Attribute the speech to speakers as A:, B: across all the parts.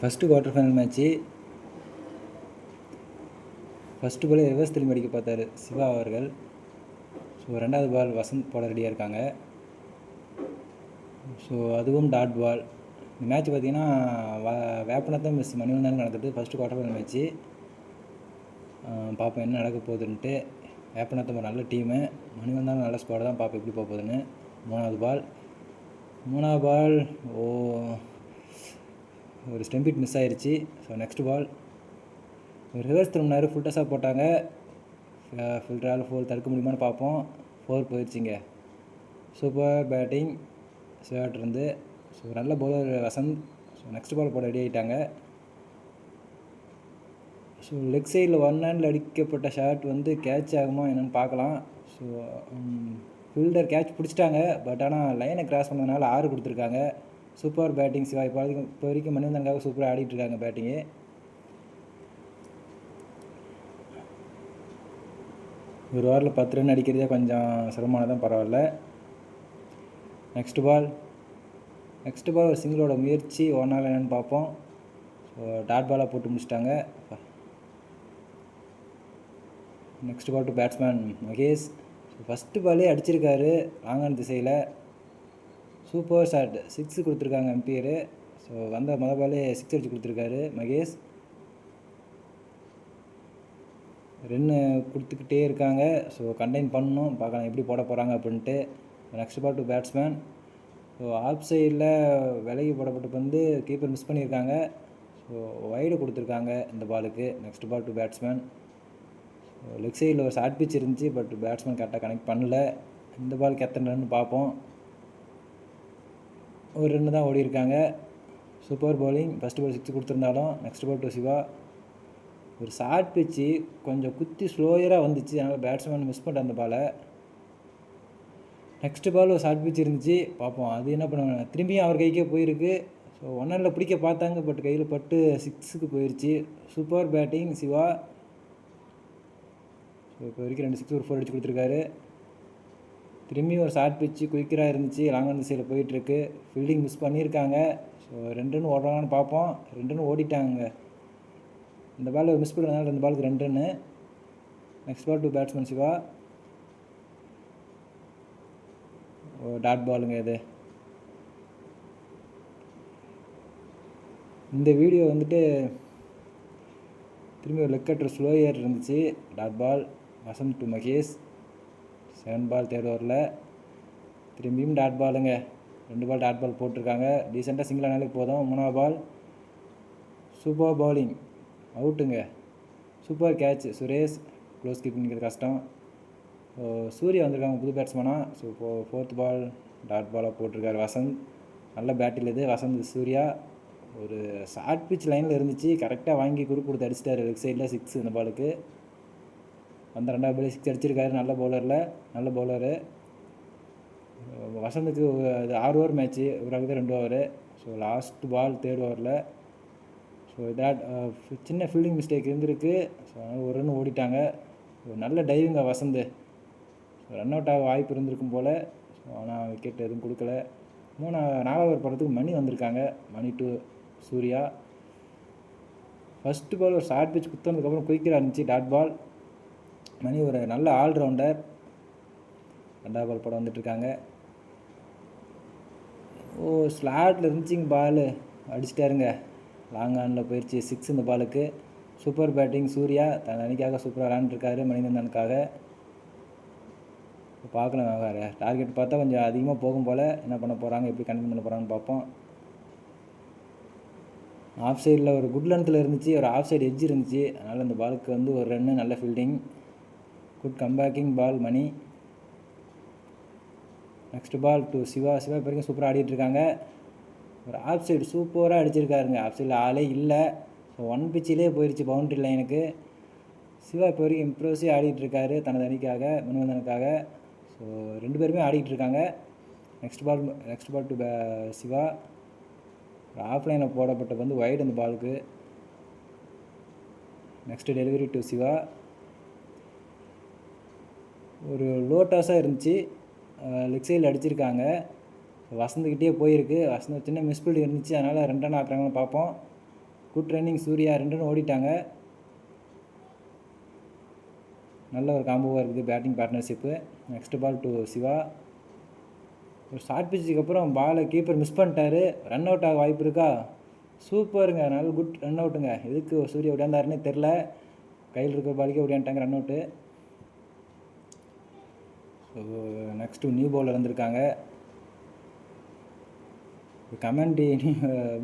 A: First quarter final match. First ball reverse திரும்பி அடிக்க பார்த்தாரு சிவா அவர்கள். ஸோ 2வது பால் வசந்த் போட ரெடியாக இருக்காங்க. ஸோ அதுவும் டாட் பால். இந்த மேட்ச் பார்த்திங்கன்னா வேப்பனத்தான் மிஸ் மணிவண்ணன் நடக்குது. First quarter final match. பார்ப்போம் என்ன நடக்க போகுதுன்ட்டு. வேப்பனத்தம் ஒரு நல்ல டீமு, மணிவண்ணன் நல்ல ஸ்குவாட் தான். பார்ப்போம் எப்படி போக போகுதுன்னு. 3வது பால் ஒரு ஸ்டெம்பிட் மிஸ் ஆயிடுச்சு. ஸோ நெக்ஸ்ட் பால் ரிவர்ஸ் திரும்பினாரு, ஃபுல் டஸாக போட்டாங்க. ஃபில்டரால் 4 தடுக்க முடியுமான்னு பார்ப்போம். 4 போயிடுச்சிங்க. சூப்பர் பேட்டிங் சிவாட்டிருந்து. ஸோ நல்ல bowler Vasanth. So next ball போட ரெடி ஆகிட்டாங்க. ஸோ லெக் சைடில் 1 ஹேண்டில் அடிக்கப்பட்ட ஷாட் கேட்ச் ஆகுமா என்னென்னு பார்க்கலாம். ஸோ ஃபீல்டர் கேட்ச் பிடிச்சிட்டாங்க. பட் ஆனால் லைனை கிராஸ் பண்ணதுனால 6 கொடுத்துருக்காங்க. Super batting Shiva. இப்போ வரைக்கும் மணிவந்தனுக்காக சூப்பராக ஆடிட்டுருக்காங்க பேட்டிங்கு. ஒரு ஓவரில் 10 ரன் அடிக்கிறதே கொஞ்சம் சிரமமானதான், பரவாயில்ல. நெக்ஸ்ட் பால் ஒரு சிங்கிளோட முயற்சி ஒன்றால் என்னென்னு பார்ப்போம். ஸோ டாட் பாலாக போட்டு முடிச்சிட்டாங்க. Next ball to batsman Mahesh. So first பாலே அடிச்சிருக்காரு லாங்கான திசையில். சூப்பர் ஷாட், 6 கொடுத்துருக்காங்க எம்பியரு. ஸோ வந்த பாலே 6 அடிச்சு கொடுத்துருக்காரு மகேஷ். ரன்னு கொடுத்துக்கிட்டே இருக்காங்க. ஸோ கண்டெயின் பண்ணணும், பார்க்கலாம் எப்படி போட போகிறாங்க அப்படின்ட்டு. Next ball to batsman. So off சைடில் விலகி போடப்பட்டு கீப்பர் மிஸ் பண்ணியிருக்காங்க. ஸோ வைடு கொடுத்துருக்காங்க இந்த பாலுக்கு. Next ball to batsman. So leg சைடில் ஒரு ஷார்ட் பிச் இருந்துச்சு, பட் பேட்ஸ்மேன் கரெக்டாக கனெக்ட் பண்ணல. இந்த பாலுக்கு எத்தனை ரன் பார்ப்போம். ஒரு ரன்னு தான் ஓடி இருக்காங்க. Super bowling. ஃபஸ்ட்டு பால் 6 கொடுத்துருந்தாலும். Next ball to Siva. ஒரு ஷார்ட் பிச்சு கொஞ்சம் குத்தி ஸ்லோயராக வந்துச்சு, அதனால் பேட்ஸ்மேன் மிஸ் பண்ணிட்டு அந்த பாலை. நெக்ஸ்ட் பால் ஒரு ஷார்ட் பிச் இருந்துச்சு, பார்ப்போம் அது என்ன பண்ணுவாங்க. திரும்பியும் அவர் கைக்கே போயிருக்கு. ஸோ 1 ஹேண்டில் பிடிக்க பார்த்தாங்க, பட் கையில் பட்டு 6க்கு போயிடுச்சு. Super batting Siva. ஸோ இப்போ வரைக்கும் 2 6 ஒரு 4 அடிச்சு கொடுத்துருக்காரு. திரும்பியும் ஒரு ஷார்ட் பிச்சு குயிக்கராக இருந்துச்சு, லாங்கான திசையில் போயிட்டுருக்கு. ஃபீல்டிங் மிஸ் பண்ணியிருக்காங்க. ஸோ 2 ரன் ஓடுறாங்கன்னு பார்ப்போம். 2 ரன் ஓடிட்டாங்க. இந்த பால் மிஸ் பண்ணுறதுனால இந்த பாலுக்கு 2 run. Next ball to batsman Siva. Dot பாலுங்க இது. இந்த வீடியோ திரும்பி ஒரு லெக் கட்டர் ஸ்லோயர் இருந்துச்சு. Dot ball Vasanth to Mahesh. 7 ball 3rd ஓவரில். திரும்பியும் டாட் பாலுங்க. 2 பால் டாட் பால் போட்டிருக்காங்க. டீசெண்டாக சிங்கிள் ஆனாலே போதும். 3வது பால் சூப்பர் பவுலிங், அவுட்டுங்க. Super catch Suresh. க்ளோஸ் கீப்பிங்கிறது கஷ்டம். ஸோ சூர்யா வந்திருக்காங்க புது பேட்ஸ்மேனாக. ஸோ 4th பால் டாட் பாலாக போட்டிருக்காரு வசந்த். நல்ல பேட்டில் இது வசந்த் சூர்யா. ஒரு ஷார்ட் பிச் லைனில் இருந்துச்சு, கரெக்டாக வாங்கி கொடுத்து அடிச்சிட்டாரு லெக் சைடில் 6 இந்த பாலுக்கு. அந்த 2வது பால் 6 அடிச்சிருக்காரு. நல்ல பவுலரு வசந்துக்கு. அது 6 ஓவர் மேட்ச்சு, இவராக 2 over. So last ball 3rd ஓவரில். ஸோ சின்ன ஃபீல்டிங் மிஸ்டேக் இருந்திருக்கு. ஸோ அதனால் ஒரு ரன் ஓடிட்டாங்க. ஸோ நல்ல டைவிங்க வசந்து. ஸோ ரன் அவுட் ஆக வாய்ப்பு இருந்திருக்கும் போல். ஸோ ஆனால் விக்கெட் எதுவும் கொடுக்கல. 4வது ஓவர் போடுறதுக்கு மணி வந்திருக்காங்க. Mani to Surya. First ball ஒரு ஷார்ட் பிச் குத்தனதுக்கப்புறம் குயிக்கராக இருந்துச்சு டாட் பால். மணி ஒரு நல்ல ஆல்ரவுண்டர். 2வது பால் போட வந்துட்டுருக்காங்க. ஸ்லாட்டில் இருந்துச்சிங்க பால், அடிச்சிட்டாருங்க. லாங் ஆனில் போயிடுச்சு 6 இந்த பாலுக்கு. Super batting Surya. தன் அணிக்காக சூப்பராக விளாண்டுருக்காரு மணிவந்தனுக்காக. பார்க்கலாம், வேறு டார்கெட் பார்த்தா கொஞ்சம் அதிகமாக போகும் போல். என்ன பண்ண போகிறாங்க, எப்படி கண்டினியூ பண்ண போகிறாங்கன்னு பார்ப்போம். ஆஃப் சைடில் ஒரு குட் லென்த்தில் இருந்துச்சு, ஒரு ஆஃப் சைடு எட்ஜ் இருந்துச்சு, அதனால் அந்த பாலுக்கு ஒரு ரன்னு. நல்ல fielding, good comebacking ball Mani. Next ball to Siva. Siva இப்போ வரைக்கும் சூப்பராக ஆடிட்டுருக்காங்க. ஒரு ஆஃப் சைடு சூப்பராக அடிச்சிருக்காருங்க. ஆஃப் சைடில் ஆளே இல்லை. ஸோ 1 பிச்சிலே போயிடுச்சு பவுண்ட்ரி லைனுக்கு. சிவா இப்போ வரைக்கும் இம்ப்ரெசிவ் ஆடிட்டுருக்காரு தனது அணிக்காக, மணிவந்தனுக்காக. ஸோ 2 பேருமே ஆடிட்டுருக்காங்க. Next ball to Siva. Off லைனில் போடப்பட்ட வைடு அந்த பாலுக்கு. Next delivery to Siva. ஒரு லோ டாஸாக இருந்துச்சு, லெக் சைடில் அடிச்சிருக்காங்க. வசந்துக்கிட்டே போயிருக்கு. வசந்த் சின்ன மிஸ்பில்டு இருந்துச்சு, அதனால் 2 ரன் ஆக்குறாங்கன்னு பார்ப்போம். குட் ரன்னிங் சூர்யா, 2 ரன் ஓடிட்டாங்க. நல்ல ஒரு காம்போவாக இருக்குது batting partnership. Next ball to Siva. ஒரு ஷார்ட் பிச்சுக்கு அப்புறம் பாலை கீப்பர் மிஸ் பண்ணிட்டாரு. ரன் அவுட் ஆக வாய்ப்பு இருக்கா? சூப்பருங்க, நல்ல குட் ரன் அவுட்டுங்க. எதுக்கு சூர்யா விடாந்தாருன்னே தெரில, கையில் இருக்கிற பாலுக்கே விளையாண்டாங்க run out. So next new bowler வந்திருக்காங்க. கமெண்ட்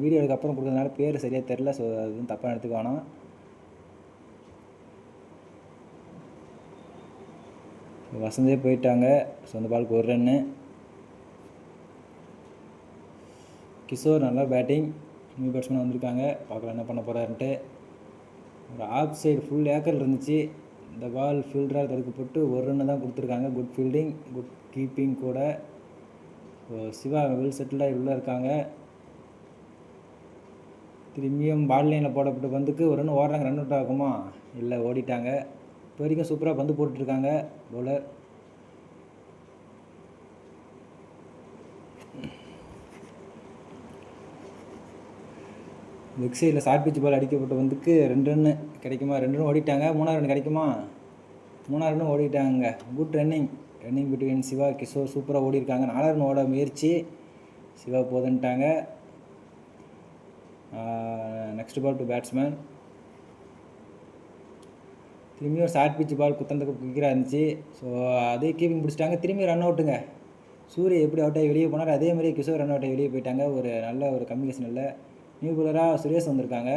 A: வீடியோவுக்கு அப்புறம் கொடுக்குறதுனால பேர் சரியாக தெரில, ஸோ அது வந்து தப்பாக எடுத்துக்க வேணாம். வசந்தே போயிட்டாங்க. ஸோ அந்த பாலுக்கு 1 ரன்னு. கிஷோர் நல்லா பேட்டிங். நியூ பேட்ஸ்மேன் வந்திருக்காங்க, பார்க்கலாம் என்ன பண்ண போகிறாருன்ட்டு. ஒரு ஆஃப் சைடு ஃபுல் ஏக்கர் இருந்துச்சு. இந்த பால் ஃபீல்டராக தடுக்கப்பட்டு 1 ரன்னு தான் கொடுத்துருக்காங்க. குட் ஃபீல்டிங், குட் கீப்பிங் கூட. சிவா வெல் செட்டில்டாக உள்ளே இருக்காங்க. திரும்பியும் பால் லைனில் போடப்பட்ட பந்துக்கு 1 ரன் ஓடுறாங்க. ரன் அவுட் ஆகுமா? இல்லை, ஓடிட்டாங்க. இப்போ வரைக்கும் சூப்பராக பந்து போட்டுட்ருக்காங்க பவுலர். லெக் சைடில் ஷார்ட் பிச் பால் அடிக்கப்பட்ட பந்துக்கு 2 ரன்னு கிடைக்குமா? 2 ரன் ஓடிட்டாங்க. 3ஆவது ரன் கிடைக்குமா? 3ஆவது ரன் ஓடிட்டாங்க. Good running between Siva Kishore, சூப்பராக ஓடி இருக்காங்க. 4ஆவது ரன் ஓட முயற்சி, சிவா போதுன்ட்டாங்க. Next ball to batsman. திரும்பி ஒரு ஷார்ட் பிச் பால் குத்தந்துக்கு குயிக்கராக இருந்துச்சு. ஸோ அதே கீப்பிங் பிடிச்சிட்டாங்க. திரும்பி ரன் அவுட்டுங்க. சூரிய எப்படி அவுட் ஆகி வெளியே போனார், அதே மாதிரியே கிஷோர் ரன் அவுட் ஆகி வெளியே போயிட்டாங்க. ஒரு நல்ல ஒரு கம்யூனிகேஷன் இல்லை. நியூ பவுலராக சுரேஷ் வந்திருக்காங்க.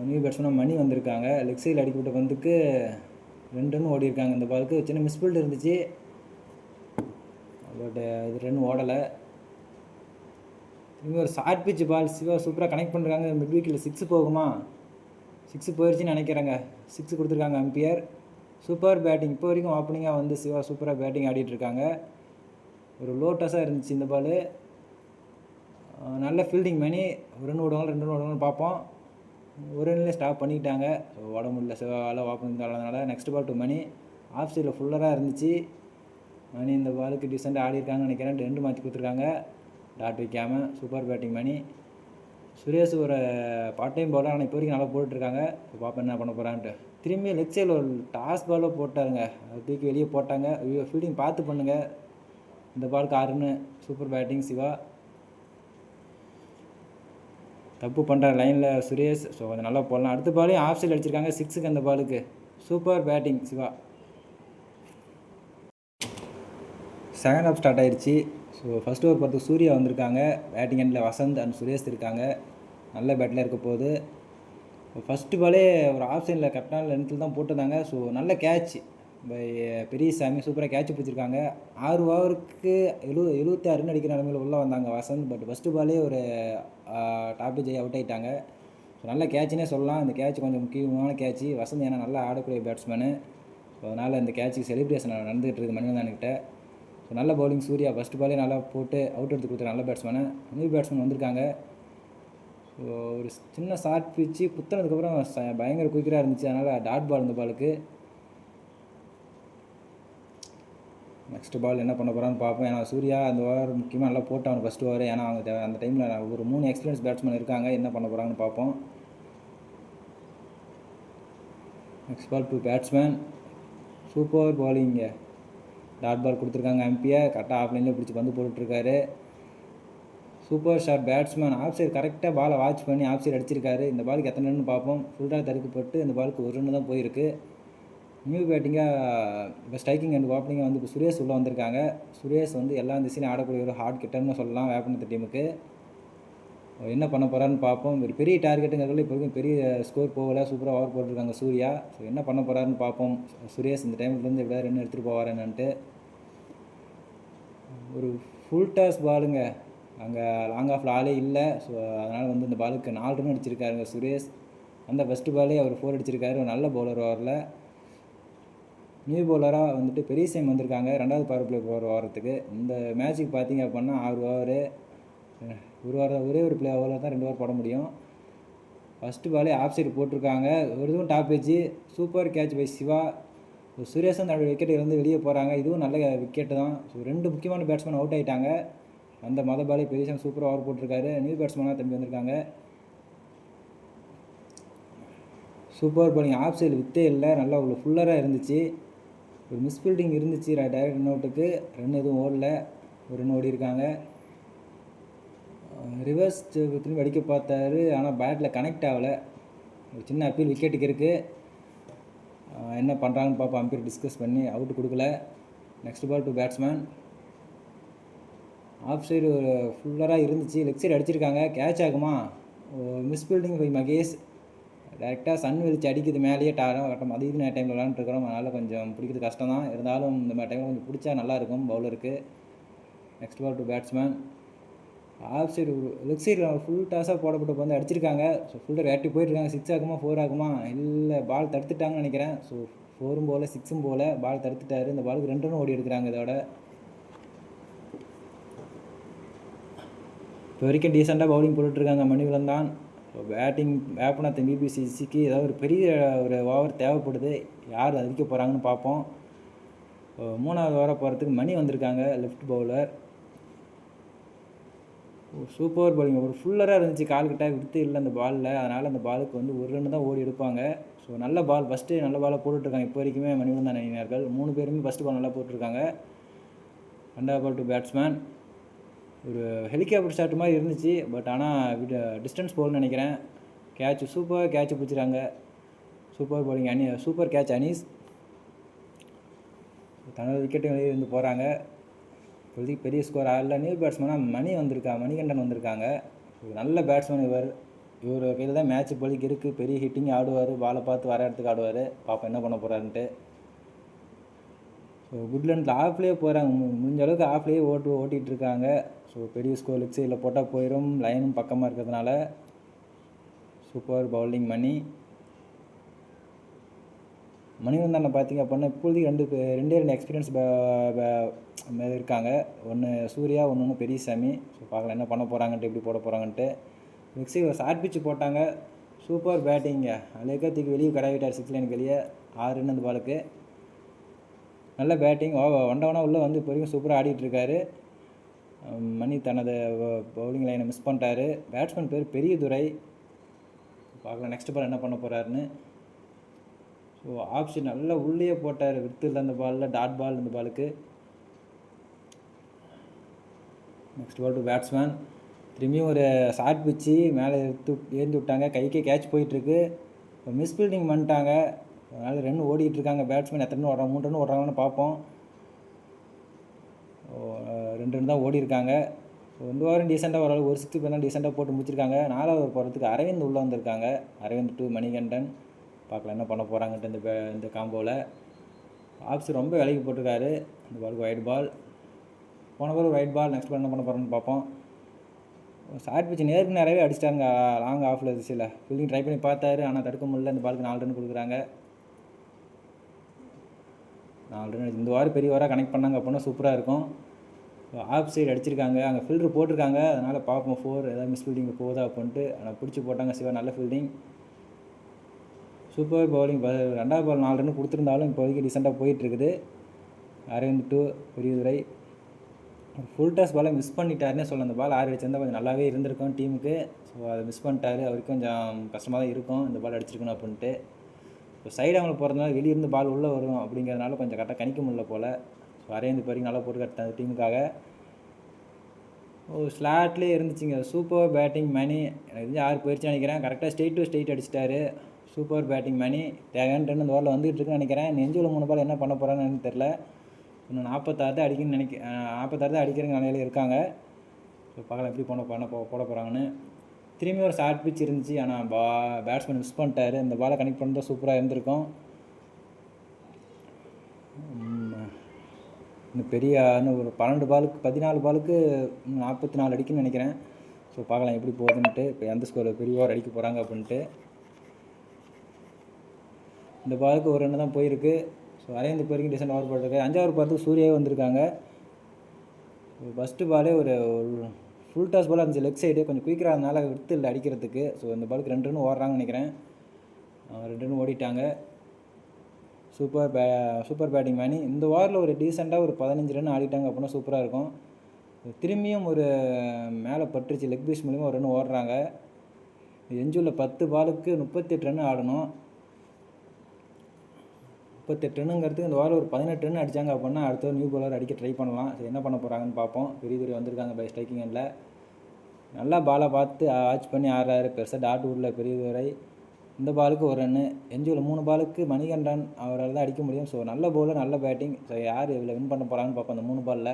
A: நியூ பேட்ஸ்மேனாக மணி வந்திருக்காங்க. லெக் சைடில் அடிக்கப்பட்ட பந்துக்கு 2 ரன் ஓடி இருக்காங்க. இந்த பாலுக்கு சின்ன மிஸ்பில்ட் இருந்துச்சு, பட் இது ரன் ஓடலை. திரும்பி ஒரு ஷார்ட் பிச் பால் சிவா சூப்பராக கனெக்ட் பண்ணுறாங்க. மிட் வீக்கில் 6 போகுமா? 6 போயிடுச்சுன்னு நினைக்கிறேங்க. 6 கொடுத்துருக்காங்க அம்பியர். Super batting. இப்போ வரைக்கும் ஓப்பனிங்காக வந்து சிவா சூப்பராக பேட்டிங் ஆடிட்டுருக்காங்க. ஒரு லோ டஸ்ஸாக இருந்துச்சு இந்த பால். நல்ல ஃபீல்டிங் மணி. 1 ரன் ஓடுவாங்க, 2 ரன் ஓடுவாங்கன்னு பார்ப்போம். 1 ரன்லேயே ஸ்டாப் பண்ணிக்கிட்டாங்க. ஸோ ஓட முடியல சிவாவால் ஓப்பனிங் ஆடுறதுனால. Next ball to Mani. Off சைடில் ஃபுல்லராக இருந்துச்சு. மணி இந்த பாலுக்கு டீசெண்டாக ஆடி இருக்காங்கன்னு நினைக்கிறேன். 2 மாற்றி கொடுத்துருக்காங்க டாட் வைக்காமல். சூப்பர் பேட்டிங் மணி. சுரேஷ் ஒரு பார்ட் டைம் பவுலர், ஆனால் இப்போ வரைக்கும் நல்லா போட்டுட்ருக்காங்க. இப்போ பார்ப்போம் என்ன பண்ண போகிறான்ட்டு. திரும்பி லெக் சைடில் ஒரு டாஸ் பாலோ போட்டாருங்க, அது தூக்கி வெளியே போட்டாங்க. ஃபீல்டிங் பார்த்து பண்ணுங்கள். இந்த பாலுக்கு 6 ரன்னு. Super batting Siva. தப்பு பண்ணுற லைனில் சுரேஷ். ஸோ கொஞ்சம் நல்லா போடலாம். அடுத்த பாலையும் ஆஃப் சைடு அடிச்சிருக்காங்க 6க்கு. அந்த பாலுக்கு super batting Shiva. Second half start ஆயிடுச்சு. ஸோ ஃபஸ்ட் ஓவர் பார்த்து சூர்யா வந்திருக்காங்க. பேட்டிங் எண்டில் வசந்த் அண்ட் சுரேஷ் இருக்காங்க. நல்ல பேட்டில் இருக்க போகுது. ஃபஸ்ட்டு பாலே ஒரு ஆஃப் சைடில் கரெக்டான லென்த்தில் தான் போட்டிருந்தாங்க. ஸோ நல்ல கேட்ச் பை பெரியசாமி, சூப்பராக கேட்ச் பிடிச்சிருக்காங்க. 6 ஓவருக்கு 76 ரன் அடிக்கிற நிலமையில் உள்ளே வந்தாங்க வசந்த். பட் ஃபஸ்ட்டு பாலே ஒரு டாப் ஜெய் அவுட் ஆகிட்டாங்க. ஸோ நல்ல கேட்சுனே சொல்லலாம். இந்த கேட்ச் கொஞ்சம் முக்கியமான கேட்ச். வசந்த் ஏன்னா நல்லா ஆடக்கூடிய பேட்ஸ்மேனு. ஸோ அதனால் இந்த கேட்சுக்கு செலிப்ரேஷன் நடந்துகிட்டு இருக்குது மணிவண்ணன்கிட்ட. ஸோ நல்ல பவுலிங் சூர்யா. ஃபஸ்ட்டு பாலே நல்லா போட்டு அவுட் எடுத்து கொடுத்துரு நல்ல பேட்ஸ்மேனு. நியூ பேட்ஸ்மேன் வந்திருக்காங்க. ஸோ ஒரு சின்ன ஷார்ட் பிச்சு குத்துனதுக்கப்புறம் பயங்கர குயிக்கராக இருந்துச்சு. அதனால் டாட் பால் இந்த பாலுக்கு. நெக்ஸ்ட் பால் என்ன பண்ண போகிறான்னு பார்ப்போம். ஏன்னா சூர்யா அந்த ஓவர் முக்கியமாக நல்லா போட்டாங்க ஃபஸ்ட்டு ஓவர். ஏன்னா அவங்க அந்த டைமில் ஒரு 3 எக்ஸ்பீரியன்ஸ் பேட்ஸ்மேன் இருக்காங்க. என்ன பண்ண போகிறாங்கன்னு பார்ப்போம். Next ball to batsman. Super பாலிங்க. டாட் பால் கொடுத்துருக்காங்க அம்பியர். கரெக்டாக ஆஃப் லைனில் பிடிச்சி பந்து போட்டுட்ருக்காரு. Super shot batsman. Off side கரெக்டாக பாலை வாட்ச் பண்ணி ஆஃப் சைடு அடிச்சிருக்காரு. இந்த பாலுக்கு எத்தனை ரன்னு பார்ப்போம். ஃபுல்லாக தடுக்கப்பட்டு இந்த பாலுக்கு 1 ரன்னு தான் போயிருக்கு. நியூ பேட்டிங்காக இப்போ ஸ்ட்ரைக்கிங் அண்ட் ஓப்பனிங்காக வந்து இப்போ சுரேஷ் உள்ளே வந்திருக்காங்க. சுரேஷ் வந்து எல்லா திசையிலும் ஆடக்கூடிய ஒரு ஹார்ட் கிட்டர்னு சொல்லலாம் வேப்பனத்து டீமுக்கு. என்ன பண்ண போகிறான்னு பார்ப்போம். ஒரு பெரிய டார்கெட்டுங்கிறதுல இப்போ வரைக்கும் பெரிய ஸ்கோர் போகலை. சூப்பராக ஓவர் போட்டிருக்காங்க சூர்யா. ஸோ என்ன பண்ண போகிறாருன்னு பார்ப்போம். சுரேஷ் இந்த டைம்லேருந்து எப்படியாவது ரன் எடுத்துகிட்டு போவார் என்னன்ட்டு. ஒரு ஃபுல் டாஸ் பாலுங்க. அங்கே லாங் ஆஃபில் ஆளே இல்லை. ஸோ அதனால் வந்து இந்த பாலுக்கு 4 ரன் அடிச்சிருக்காருங்க சுரேஷ். அந்த ஃபஸ்ட்டு பாலே அவர் 4 அடிச்சிருக்காரு. ஒரு நல்ல பவுலர் ஓவரில். நியூ பவுலராக வந்துட்டு பெரியசாமி வந்திருக்காங்க 2வது பவர் பிளே ஓவரத்துக்கு. இந்த மேட்ச்சுக்கு பார்த்தீங்க அப்படின்னா 6 ஓவரு. ஒரே ஒரு பிளே ஓவரில் தான் 2 ஓவர் போட முடியும். ஃபஸ்ட்டு பாலே ஆஃப் சைடு போட்டிருக்காங்க. ஒரு இதுவும் டாப் வச்சு சூப்பர் கேட்ச் பை சிவா. சுரேஷும் தன்னோட விக்கெட் இருந்து வெளியே போகிறாங்க. இதுவும் நல்ல விக்கெட்டு தான். ஸோ 2 முக்கியமான பேட்ஸ்மேன் அவுட் ஆகிட்டாங்க. அந்த பாலே பெரிய சூப்பராக ஓவர் போட்டிருக்காரு. நியூ பேட்ஸ்மேனாக தம்பி வந்திருக்காங்க. Super bowling. ஆஃப் சைடு வித்தே இல்லை, நல்லா ஒரு ஃபுல்லராக இருந்துச்சு. ஒரு மிஸ் ஃபீல்டிங் இருந்துச்சு டைரக்ட் ரன் அவுட்டுக்கு. ரன் எதுவும் ஓடல, ஒரு ரன் ஓடி இருக்காங்க. ரிவர்ஸ் திரும்பி அடிக்க பார்த்தாரு, ஆனால் பேட்டில் கனெக்ட் ஆகலை. ஒரு சின்ன அப்பீல் விக்கெட்டுக்கு இருக்குது. என்ன பண்ணுறாங்கன்னு பார்ப்போம். அம்பீர் டிஸ்கஸ் பண்ணி அவுட்டு கொடுக்கல. Next ball to batsman. Off side ஒரு ஃபுல்லராக இருந்துச்சு, லெக் சைடு அடிச்சிருக்காங்க. கேட்ச் ஆகுமா? Miss fielding by Mahesh. டேரெக்டாக சன் வெளிச்சு அடிக்குது மேலேயே டாரம் கட்டம். அது இது டைமில் விளாண்டுருக்கிறோம், அதனால் கொஞ்சம் பிடிக்கிறது கஷ்டம் தான். இருந்தாலும் இந்த மாதிரி டைமில் கொஞ்சம் பிடிச்சா நல்லாயிருக்கும் பவுலருக்கு. Next ball to batsman. Off side leg side full டாஸாக போடப்பட்டு வந்து அடிச்சிருக்காங்க. ஸோ ஃபுல்லர் ஆக்டிவ் போயிட்டுருக்காங்க. 6 ஆகுமா 4 ஆகுமா? இல்லை, பால் தடுத்துட்டாங்கன்னு நினைக்கிறேன். ஸோ 4ம் போல் 6ம் போல் பால் தடுத்துட்டாரு. இந்த பாலுக்கு 2 ரன் ஓடி எடுக்கிறாங்க. இதோட இப்போ வரைக்கும் டீசெண்டாக பவுலிங் போட்டுட்ருக்காங்க மணிவலன் தான். ஸோ பேட்டிங் வேப்பனாத்த பிபிசிசிக்கு ஏதாவது ஒரு பெரிய ஒரு ஓவர் தேவைப்படுது. யார் அடிக்க போகிறாங்கன்னு பார்ப்போம். 3வது ஓவராக போகிறதுக்கு மணி வந்திருக்காங்க, லெஃப்ட் பவுலர். Super bowling. ஒரு ஃபுல்லராக இருந்துச்சு, கால் கிட்ட விடுத்து இல்லை அந்த பாலில். அதனால் அந்த பாலுக்கு வந்து ஒரு ரன் தான் ஓடி எடுப்பாங்க. ஸோ நல்ல பால், ஃபஸ்ட்டு நல்ல பாலாக போட்டுட்ருக்காங்க இப்போ வரைக்குமே மணிவலன் தான் அணியினர்கள். 3 பேருமே ஃபஸ்ட்டு பால் நல்லா போட்டிருக்காங்க. 2வது பால் டு பேட்ஸ்மேன். ஒரு ஹெலிகாப்டர் ஷாட் மாதிரி இருந்துச்சு, பட் ஆனால் டிஸ்டன்ஸ் போல்னு நினைக்கிறேன். கேட்ச், சூப்பர் கேட்ச் பிடிச்சிருக்காங்க. Super bowling super catch Anees. தனது விக்கெட்டு வெளியே இருந்து போகிறாங்க. இப்போதைக்கு பெரிய ஸ்கோர் ஆகல. நியூ பேட்ஸ்மேனாக மணிகண்டன் வந்திருக்காங்க. நல்ல பேட்ஸ்மேன் இவர் கையில் தான் மேட்ச் இப்போதைக்கு இருக்குது. பெரிய ஹிட்டிங் ஆடுவார், பாலை பார்த்து வர இடத்துக்கு ஆடுவார். பார்ப்போம் என்ன பண்ண போகிறாருன்ட்டு. ஸோ குட்லண்டில் ஆஃப்லேயே போகிறாங்க, முடிஞ்ச அளவுக்கு ஆஃப்லேயே ஓட்டிகிட்ருக்காங்க. ஸோ பெரிய ஸ்கோர் லெக் சைடில் போட்டால் போயிடும், லைனும் பக்கமாக இருக்கிறதுனால. சூப்பர் பவுலிங் மணிவந்தனை பார்த்திங்க அப்படின்னா இப்போதைக்கு ரெண்டே எக்ஸ்பீரியன்ஸ் இருக்காங்க. ஒன்று சூர்யா, ஒன்று பெரியசாமி. ஸோ பார்க்கலாம் என்ன பண்ண போகிறாங்கன்ட்டு, எப்படி போட போகிறாங்கன்ட்டு. லெக் சைடு ஒரு ஷார்ட் பிச்சு போட்டாங்க. சூப்பர் பேட்டிங்க. அலேக்கா தூக்கி வெளியே கடாவிட்டார் 6 லைனுக்கு வெளியே. 6 ரன் அந்த பாலுக்கு. நல்ல பேட்டிங். வண்டவனா உள்ளே வந்து இப்போ வரைக்கும் சூப்பராக ஆடிட்டுருக்காரு. மணி தனது பவுலிங் லைனை மிஸ் பண்ணிட்டாரு. பேட்ஸ்மேன் பேர் பெரியதுரை. பார்க்கலாம் நெக்ஸ்ட் பால் என்ன பண்ண போகிறாருன்னு. ஸோ ஆப்ஷன் நல்லா உள்ளே போட்டார், வித்தில் அந்த பாலில். டாட் பால் இந்த பாலுக்கு. Next ball to batsman. திரும்பியும் ஒரு ஷார்ட் பிச்சு மேலே ஏற்றி விட்டாங்க. கைக்கே கேட்ச் போயிட்டுருக்கு. மிஸ் ஃபீல்டிங் பண்ணிட்டாங்க, அதனால் ரன் ஓடிட்டுருக்காங்க. பேட்ஸ்மேன் எத்தனை ரன் ஓடுறாங்க? 3 ரன் ஓடுறாங்கன்னு பார்ப்போம். 2 ரன் தான் ஓடி இருக்காங்க. இந்த வாரம் டீசெண்டாக ஓரளவு ஒரு 6 தான் டீசெண்டாக போட்டு முடிச்சிருக்காங்க. 4வது ஓவர் போகிறதுக்கு அரவிந்த் உள்ளே வந்திருக்காங்க. அரவிந்த் டு மணிகண்டன். பார்க்கலாம் என்ன பண்ண போகிறாங்கன்ட்டு இந்த காம்போவில். ஆப்ஸ் ரொம்ப விலைக்கு போட்டிருக்காரு. இந்த பாலுக்கு ஒயிட் பால். போன பால் ஒயிட் பால். நெக்ஸ்ட் பால் என்ன பண்ண போகிறோன்னு பார்ப்போம். ஷார்ட் பிச்சு நேருக்கு நேரவே அடிச்சிட்டாங்க. லாங் ஆஃபில் இருந்துச்சுல, ஃபீல்டிங் ட்ரை பண்ணி பார்த்தாரு, ஆனால் தடுக்க முடியல. இந்த பாலுக்கு 4 ரன் கொடுக்குறாங்க. 4 ரன். இந்த வாரம் பெரிய வாரம் கனெக்ட் பண்ணாங்க அப்படின்னா சூப்பராக இருக்கும். ஆஃப் சைடு அடிச்சிருக்காங்க, அங்கே ஃபில்டர் போட்டிருக்காங்க. அதனால் பார்ப்போம் 4 ஏதாவது மிஸ் ஃபீல்டிங் போகுதா அப்படின்ட்டு. ஆனால் பிடிச்சி போட்டாங்க சிவா. நல்ல ஃபீல்டிங். Super bowling. 2வது பால் 4 ரன் கொடுத்துருந்தாலும் இப்போதைக்கு டீசெண்டாக போயிட்டுருக்குது. Aravind to Periyadurai. Full toss பாலை மிஸ் பண்ணிட்டாருன்னே சொல்ல. அந்த பால் 6 அடிச்சிருந்தால் கொஞ்சம் நல்லாவே இருந்திருக்கும் டீமுக்கு. ஸோ அதை மிஸ் பண்ணிட்டாரு. அவருக்கு கொஞ்சம் கஷ்டமாக தான் இருக்கும் இந்த பால் அடிச்சிருக்கணும் அப்படின்ட்டு. ஸோ சைடு அவங்களை போகிறதுனால வெளியிருந்து பால் உள்ளே வரும் அப்படிங்கிறதுனால கொஞ்சம் கரெக்டாக கணிக்க முடியல போல். ஸோ அரவிந்த் வரைக்கும் நல்லா போட்டு கட்டாங்க டீமுக்காக. ஸ்லாட்லேயே இருந்துச்சுங்க. Super batting Mani. எனக்கு 6 போயிடுச்சு நினைக்கிறேன். கரெக்டாக ஸ்ட்ரெயிட் டு ஸ்ட்ரெயிட் அடிச்சிட்டாரு. Super batting Mani. தேவையான ரன் இந்த ஓவரில் வந்துகிட்டு இருக்குன்னு நினைக்கிறேன். நெஞ்சுல 3 பால் என்ன பண்ண போகிறான்னு தெரில. இன்னும் 46 தான் அடிக்கணும்னு 46 தான் அடிக்கிற நிலையில் இருக்காங்க. ஸோ பார்க்கலாம் எப்படி போட போகிறாங்கன்னு. திரும்பி ஒரு ஷார்ட் பிச் இருந்துச்சு, ஆனால் பேட்ஸ்மேன் மிஸ் பண்ணிட்டாரு. இந்த பாலை கனெக்ட் பண்ணதான் சூப்பராக இருந்திருக்கும். இன்னும் இன்னும் ஒரு 14 பாலுக்கு 14 பாலுக்கு 44 அடிக்குன்னு நினைக்கிறேன். ஸோ பார்க்கலாம் எப்படி போகுதுன்ட்டு. இப்போ எந்த ஸ்கோர் பெரிய ஓவர் அடிக்க போகிறாங்க அப்படின்ட்டு. இந்த பாலுக்கு ஒரு ரன் தான் போயிருக்கு. ஸோ அரவிந்த் வரைக்கும் டீசெண்ட் ஓவர் போட்டிருக்கு. 5வது பாலுக்கு சூர்யாவே வந்திருக்காங்க. ஃபஸ்ட்டு பாலே ஒரு ஃபுல் டாஸ் பாலாக இருந்துச்சு. லெக் சைடு கொஞ்சம் குயிக்கராக இருந்தனால விட்டு இல்லை அடிக்கிறதுக்கு. ஸோ இந்த பாலுக்கு 2 ரன் ஓடுறாங்கன்னு நினைக்கிறேன். 2 ரன் ஓடிட்டாங்க. சூப்பர் பேட்டிங் மணி. இந்த ஓவரில் ஒரு டீசெண்டாக ஒரு 15 ரன் ஆடிட்டாங்க அப்படின்னா சூப்பராக இருக்கும். திரும்பியும் ஒரு மேலே பட்டுருச்சு, லெக் பீஸ் மூலிமா ஒரு ரன் ஓடுறாங்க. எஞ்சுள்ள 10 பாலுக்கு 38 ரன் ஆடணும். 38 ரன்னுங்கிறது இந்த ஓவரில் ஒரு 18 ரன் அடித்தாங்க அப்படின்னா அடுத்த நியூ பவுலர் அடிக்க ட்ரை பண்ணலாம். சரி, என்ன பண்ண போகிறாங்கன்னு பார்ப்போம். பெரியதுரை வந்திருக்காங்க பை ஸ்ட்ரைக்கிங் எண்டில். நல்லா பாலை பார்த்து வாட்ச் பண்ணி ஆடுறாரு. பெருசாக டாட் உள்ள பெரியதுரை. இந்த பாலுக்கு ஒரு ரன்னு. எஞ்சுள்ள 3 பாலுக்கு மணிகண்டன் அவரால் தான் அடிக்க முடியும். ஸோ நல்ல பவுலர், நல்ல பேட்டிங். ஸோ யார் இதில் வின் பண்ண போகிறாங்கன்னு பார்ப்போம். அந்த 3 பாலில்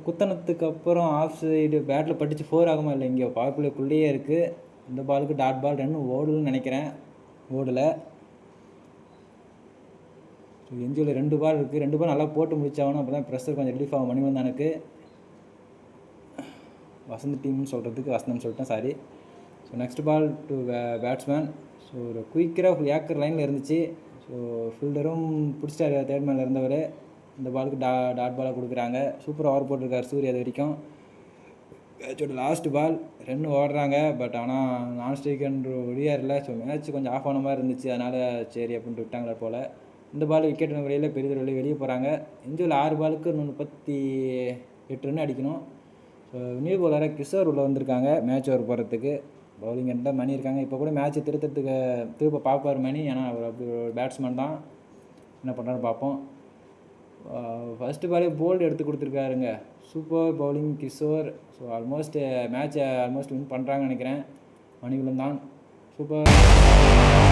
A: குத்தனத்துக்கு அப்புறம் ஆஃப் சைடு பேட்டில் பட்டுச்சு, 4 ஆகுமா இல்லை, இங்கே பவர் பிளேக்குள்ளேயே இருக்குது. இந்த பாலுக்கு டாட் பால், ரன் ஓடுன்னு நினைக்கிறேன், ஓடலை. ஸோ எஞ்சுள்ள 2 பால் இருக்குது. 2 பால் நல்லா போட்டு முடிச்சாகணும். அப்போ தான் ப்ரெஷர் கொஞ்சம் ரிலீஃப் ஆகும் மணிவண்ணனுக்கு. வசந்த் டீம்னு சொல்கிறதுக்கு வசந்தம்னு சொல்லிட்டேன், sorry. So next ball to batsman. So ஒரு குயிக்கராக ஏக்கர் லைனில் இருந்துச்சு. ஸோ ஃபீல்டரும் பிடிச்சிட்டாரு, தேர்ட் மேனில் இருந்தவர். இந்த பாலுக்கு டாட் பாலாக கொடுக்குறாங்க. சூப்பர் ஓவர் போட்டிருக்காரு சூர்யா அது வரைக்கும். மேட்சோட லாஸ்ட் பால், ரன் ஓடுறாங்க. பட் ஆனால் நான் ஸ்ட்ரைக்கர் ஒடியாரில். ஸோ மேட்ச் கொஞ்சம் ஆஃப் ஆன மாதிரி இருந்துச்சு, அதனால் சரி அப்படின்ட்டு விட்டாங்களே போல். இந்த பால் விக்கெட் வரையில் பெரிய வெளியே போகிறாங்க. எஞ்சுள்ள 6 பாலுக்கு 38 ரன் அடிக்கணும். ஸோ நியூ பவுலராக கிஷோர் உள்ளே வந்திருக்காங்க மேட்ச் ஓவர் போகிறதுக்கு. பவுலிங் எண்டில் மணி இருக்காங்க. இப்போ கூட மேட்ச்சை திருப்ப பார்ப்பார் மணி. ஏன்னா அவர் அப்படி ஒரு பேட்ஸ்மேன் தான். என்ன பண்ணுறான்னு பார்ப்போம். ஃபஸ்ட்டு பாலே போல்டு எடுத்து கொடுத்துருக்காருங்க. Super bowling Kishore. So almost மேட்சை வின் பண்ணுறாங்கன்னு நினைக்கிறேன். மணிகுலம் தான் சூப்பர்.